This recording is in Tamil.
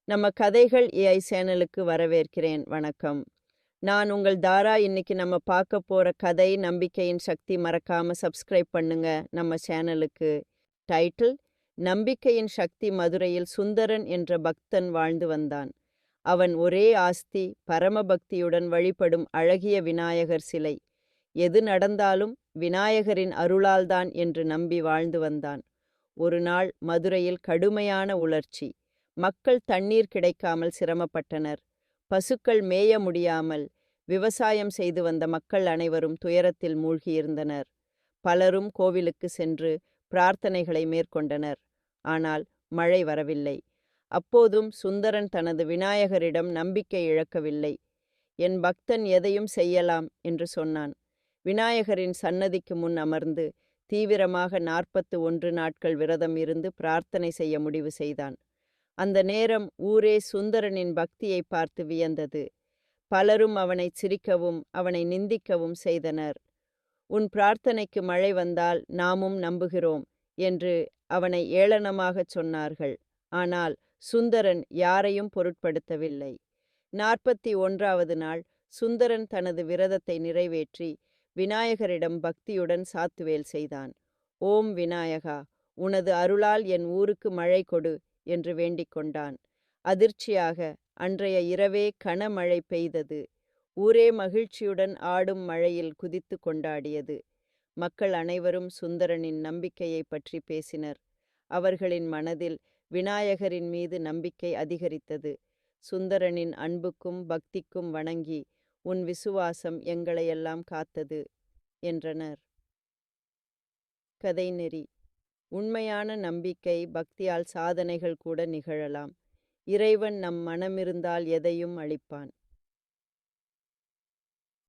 நம்ம கதைகள் ஏஐ சேனலுக்கு வரவேற்கிறேன். வணக்கம். நான் உங்கள் தாரா. இன்னைக்கு நம்ம பார்க்க போற கதை நம்பிக்கையின் சக்தி. மறக்காம சப்ஸ்கிரைப் பண்ணுங்க நம்ம சேனலுக்கு. டைட்டில்: நம்பிக்கையின் சக்தி. மதுரையில் சுந்தரன் என்ற பக்தன் வாழ்ந்து வந்தான். அவன் ஒரே ஆஸ்தி, பரமபக்தியுடன் வழிபடும் அழகிய விநாயகர் சிலை. எது நடந்தாலும் விநாயகரின் அருளால்தான் என்று நம்பி வாழ்ந்து வந்தான். ஒரு நாள் மதுரையில் கடுமையான உலர்ச்சி. மக்கள் தண்ணீர் கிடைக்காமல் சிரமப்பட்டனர். பசுக்கள் மேய முடியாமல் விவசாயம் செய்து வந்த மக்கள் அனைவரும் துயரத்தில் மூழ்கியிருந்தனர். பலரும் கோவிலுக்கு சென்று பிரார்த்தனைகளை மேற்கொண்டனர். ஆனால் மழை வரவில்லை. அப்போதும் சுந்தரன் தனது விநாயகரிடம் நம்பிக்கை இழக்கவில்லை. என் பக்தன் எதையும் செய்யலாம் என்று சொன்னான். விநாயகரின் சன்னதிக்கு முன் அமர்ந்து தீவிரமாக 41 நாட்கள் விரதம் இருந்து பிரார்த்தனை செய்ய முடிவு செய்தான். அந்த நேரம் ஊரே சுந்தரனின் பக்தியை பார்த்து வியந்தது. பலரும் அவனை சிரிக்கவும் அவனை நிந்திக்கவும் செய்தனர். உன் பிரார்த்தனைக்கு மழை வந்தால் நாமும் நம்புகிறோம் என்று அவனை ஏளனமாகச் சொன்னார்கள். ஆனால் சுந்தரன் யாரையும் பொருட்படுத்தவில்லை. 41வது நாள் சுந்தரன் தனது விரதத்தை நிறைவேற்றி விநாயகரிடம் பக்தியுடன் சாத்துவேல் செய்தான். ஓம் விநாயகா, உனது அருளால் என் ஊருக்கு மழை கொடு என்று வேண்டிக் கொண்டான். அதிர்ச்சியாக அன்றைய இரவே கனமழை பெய்தது. ஊரே மகிழ்ச்சியுடன் ஆடும் மழையில் குதித்து கொண்டாடியது. மக்கள் அனைவரும் சுந்தரனின் நம்பிக்கையை பற்றி பேசினர். அவர்களின் மனதில் விநாயகரின் மீது நம்பிக்கை அதிகரித்தது. சுந்தரனின் அன்புக்கும் பக்திக்கும் வணங்கி, உன் விசுவாசம் எங்களையெல்லாம் காத்தது என்றனர். கதைநெறி: உண்மையான நம்பிக்கை, பக்தியால் சாதனைகள் கூட நிகழலாம். இறைவன் நம் மனமிருந்தால் எதையும் அளிப்பான்.